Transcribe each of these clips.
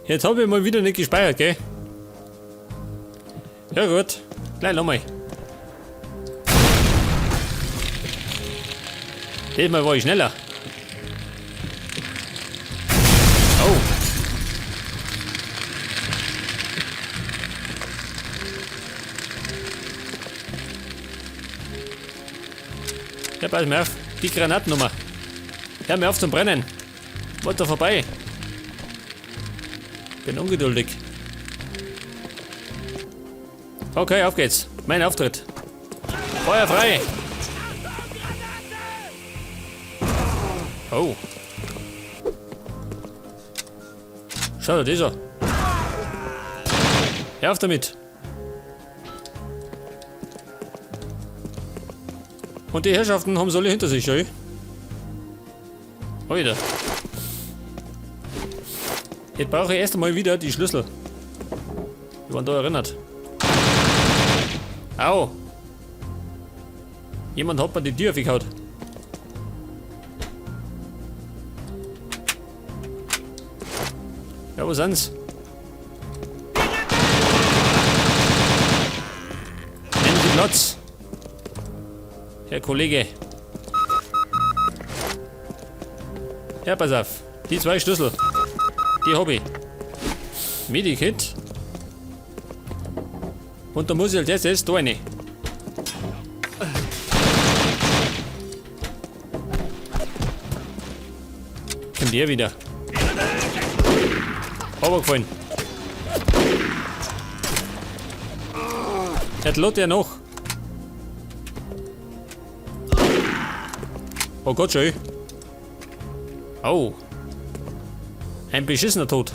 Jetzt habe ich mal wieder nicht gespeichert, gell? Ja gut, gleich nochmal. Diesmal war ich schneller. Oh. Ja, pass mir auf. Die Granatennummer. Hör mir auf zum Brennen. Warte vorbei. Bin ungeduldig. Okay, auf geht's. Mein Auftritt. Feuer frei. Oh. Schau dir das an. Hör auf damit. Und die Herrschaften haben sie alle hinter sich, schau. Heute. Jetzt brauche ich erst einmal wieder die Schlüssel. Die waren da erinnert. Au! Jemand hat mir die Tür aufgehauen. Ja, wo sind's? Nehmen Sie Platz. Herr Kollege. Ja, pass auf. Die 2 Schlüssel. Die hab ich. Medikit. Und da muss ich als erstes da rein. Kommt der wieder. Runtergefallen. Jetzt lädt er noch. Oh Gott, schön. Oh. Ein beschissener Tod.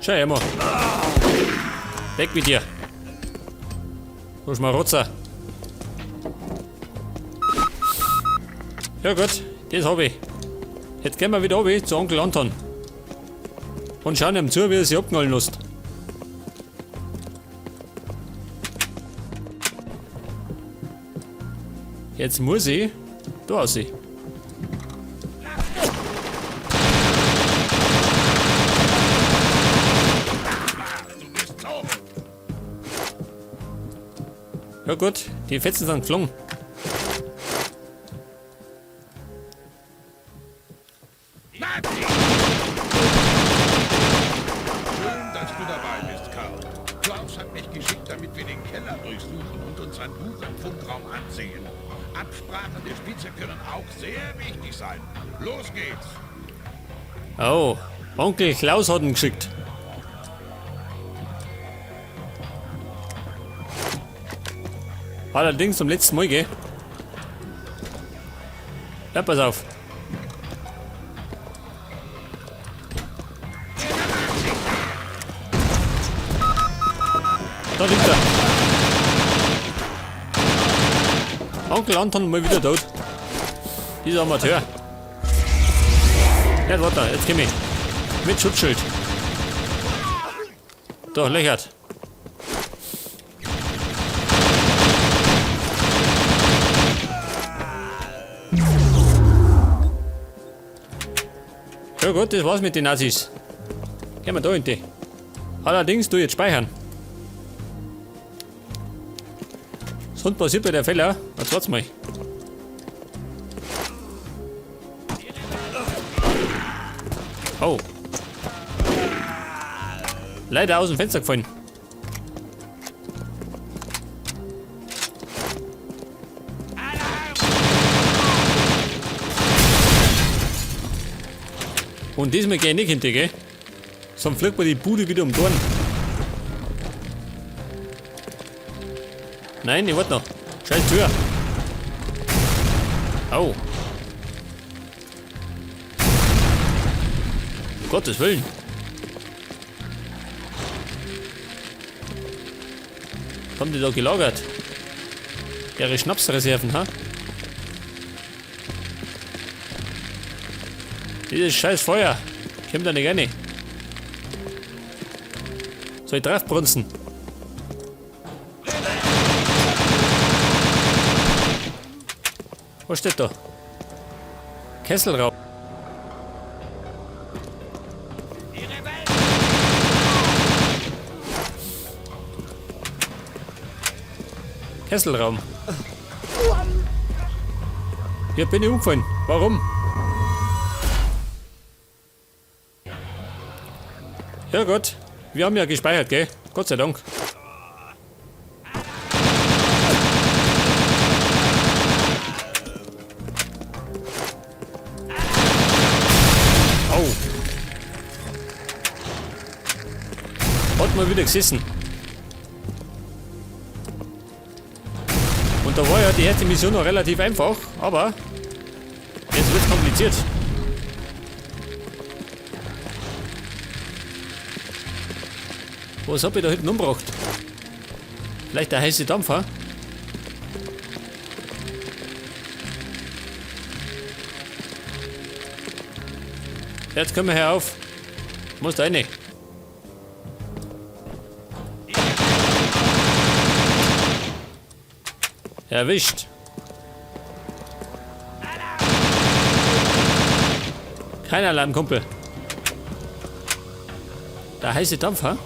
Schau her mal. Weg mit dir. Du Schmarotzer. Ja gut, das hab ich. Jetzt gehen wir wieder runter zu Onkel Anton. Und schauen ihm zu, wie er sich abknallen lässt. Jetzt muss ich da raus. Ja gut, die Fetzen sind geflogen. Schön, dass du dabei bist, Karl. Klaus hat mich geschickt, damit wir den Keller durchsuchen und uns ein Buch im Funkraum ansehen. Absprachen der Spitze können auch sehr wichtig sein. Los geht's! Oh, Onkel Klaus hat ihn geschickt. Allerdings zum letzten Mal, gell? Ja, pass auf. Da liegt er. Onkel Anton mal wieder tot. Dieser Amateur. Ja, warte, jetzt komm ich. Mit Schutzschild. Doch, lächert. Ja gut, das war's mit den Nazis. Gehen wir da hinten. Allerdings, du jetzt speichern. Sonst passiert bei der Fehler. Jetzt wart's mal. Oh. Leider aus dem Fenster gefallen. Und diesmal gehe ich nicht hinter, gell? Sonst fliegt mir die Bude wieder um die Ohren. Nein, ich warte noch. Scheiß Tür. Au. Um Gottes Willen. Haben die da gelagert? Ihre Schnapsreserven, ha? Dieses scheiß Feuer. Kommt da nicht rein. Soll ich draufbrunzen? Was steht da? Kesselraum. Kesselraum. Hier bin ich umgefallen. Warum? Ja gut, wir haben ja gespeichert, gell? Gott sei Dank. Au. Hat mal wieder gesessen. Und da war ja die erste Mission noch relativ einfach, aber jetzt wird es kompliziert. Was hab ich da hinten umgebracht? Vielleicht der heiße Dampfer? Jetzt können wir hier auf. Muss da rein. Erwischt. Kein Alarm, Kumpel. Der heiße Dampfer?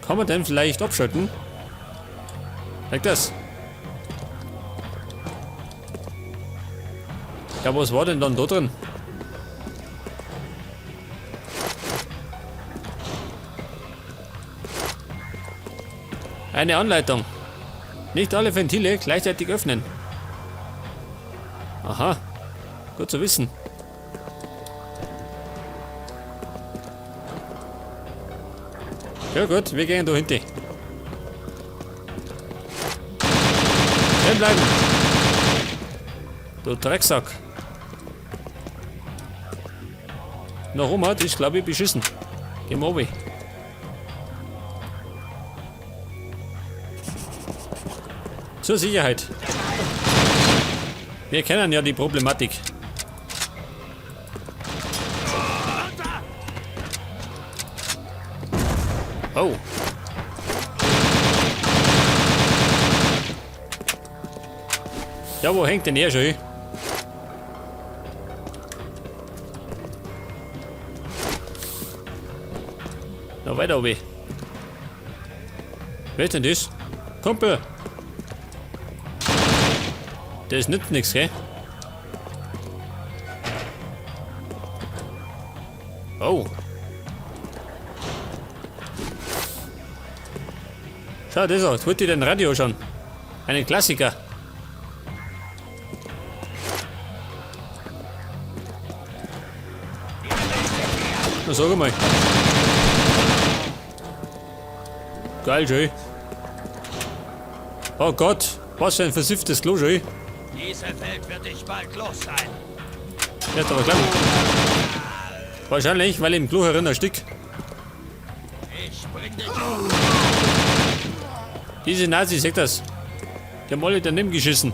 Kann man den vielleicht abschalten? Like das. Ja, was war denn dann da drin? Eine Anleitung. Nicht alle Ventile gleichzeitig öffnen. Aha. Gut zu wissen. Ja gut, wir gehen da hinten. Stehen bleiben. Du Drecksack. Noch rum hat, ist glaube ich beschissen. Gehen wir oben. Zur Sicherheit. Wir kennen ja die Problematik. Oh. Ja, wo hängt denn er schon? Noch weiter oben. Wer ist denn das? Kumpel! Das nützt nichts, gell? Oh. Schau, das auch. Tut dir den Radio schon. Einen Klassiker. Na, sag mal. Geil, schön. Oh Gott, was für ein versifftes Klo, schön. Diese Welt wird dich bald los sein. Jetzt aber klar. Wahrscheinlich, weil im Klo herin ein Stück. Ich bring dich um. Diese Nazis, seht das. Die haben alle daneben geschissen.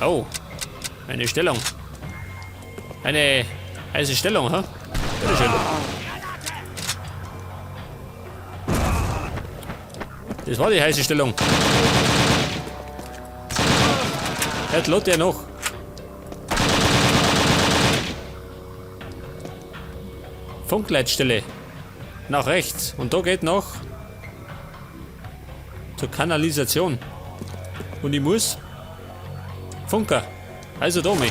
Oh. Eine Stellung. Eine heiße Stellung, ha? Bitteschön. Das war die heiße Stellung. Jetzt lädt der noch. Funkleitstelle. Nach rechts. Und da geht noch zur Kanalisation. Und ich muss Funker. Also da mal.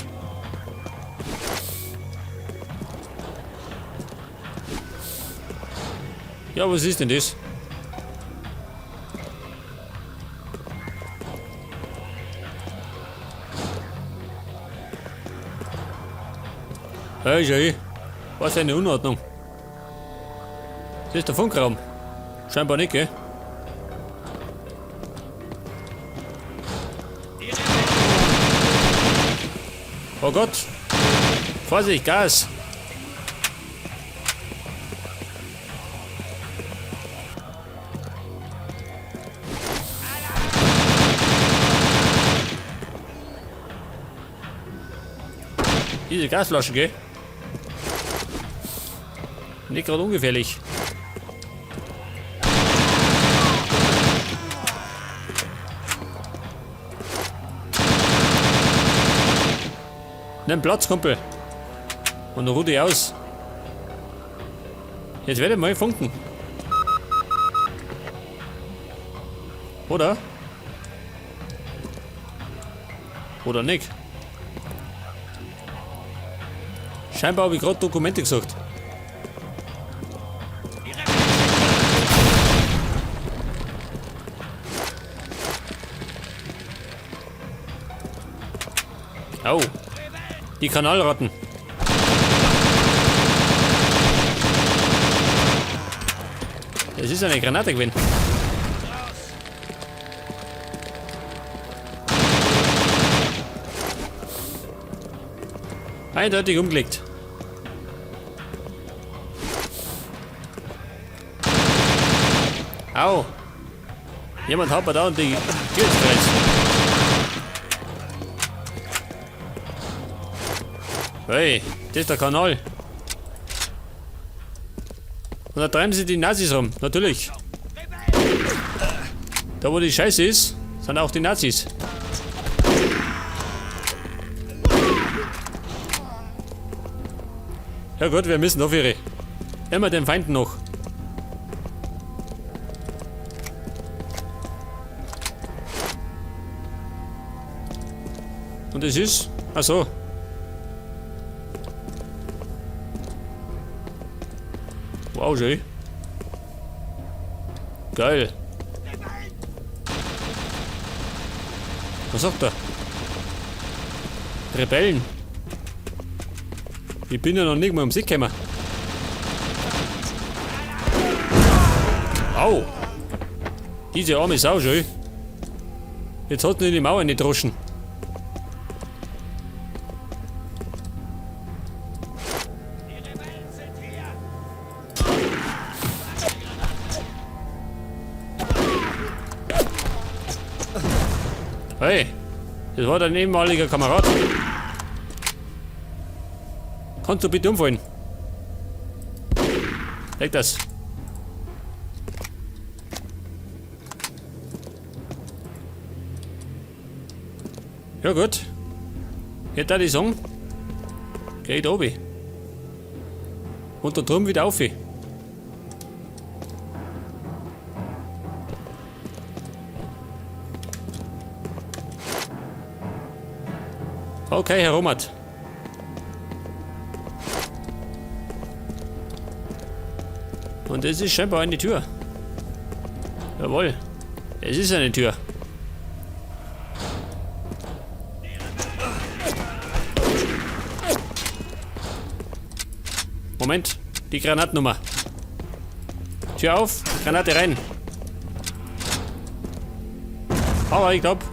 Ja, was ist denn das? Hey, schau, was für eine Unordnung. Das ist der Funkraum. Scheinbar nicht, gell? Oh Gott! Vorsicht, Gas! Diese Gasflasche, gell? Nicht gerade ungefährlich. Nimm Platz, Kumpel. Und ruh dich aus. Jetzt werde ich mal funken. Oder? Oder nicht? Scheinbar habe ich gerade Dokumente gesagt. Au. Die Kanalratten. Das ist eine Granate gewesen. Eindeutig umgelegt. Au. Jemand hat mir da und die Tür gereizt. Hey, das ist der Kanal. Und da treiben sie die Nazis rum, natürlich. Da wo die Scheiße ist, sind auch die Nazis. Ja gut, wir müssen aufhören. Immer den Feinden noch. Und es ist... Ach so. Wow, schön. Geil. Was sagt er? Rebellen. Ich bin ja noch nicht mal ums Eck gekommen. Au! Diese arme Sau, schön. Jetzt hat ihn in die Mauer nicht droschen. Hey, das war dein ehemaliger Kamerad. Kannst du bitte umfallen? Leg das. Ja gut. Jetzt da die sagen. Geht oben. Und da drum wieder auf. Okay, Herr Romat. Und es ist scheinbar eine Tür. Jawohl. Es ist eine Tür. Moment. Die Granatennummer. Tür auf. Granate rein. Aber ich glaube,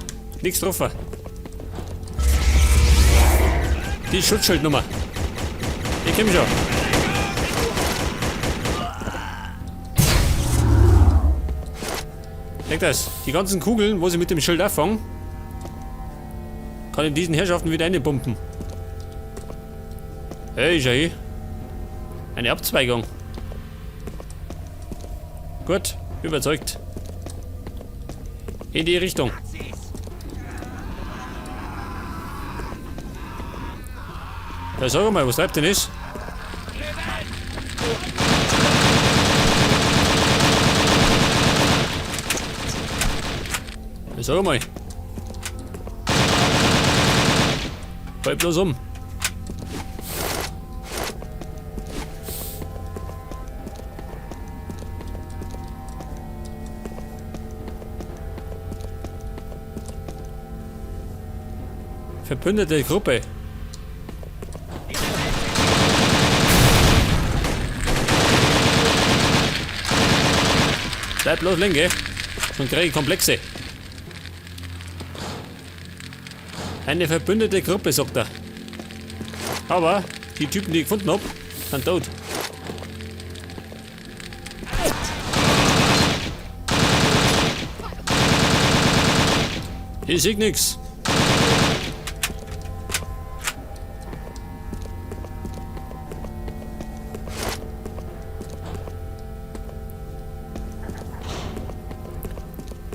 nichts getroffen. Die Schutzschildnummer. Ich komm schon. Check das. Die ganzen Kugeln, wo sie mit dem Schild abfangen, kann in diesen Herrschaften wieder reinpumpen. Hey, schau. Eine Abzweigung. Gut, überzeugt. In die Richtung. Ja, sag mal, was treibt denn ist? Ja, sag mal. Fall bloß um. Verbündete Gruppe. Bleib bloß länger, und kriege ich Komplexe. Eine verbündete Gruppe, sagt er. Aber die Typen, die ich gefunden habe, sind tot. Ich sehe nix.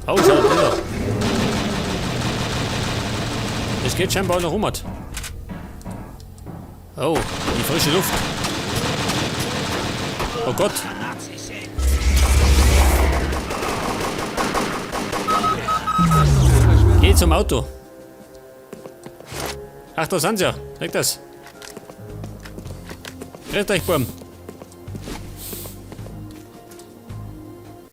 Oh, schau runter. Es geht scheinbar noch rum. Oh, die frische Luft. Oh Gott. Nazis sind. Geh zum Auto. Ach, da sind sie ja. Leg das. Grüßt euch, Burm.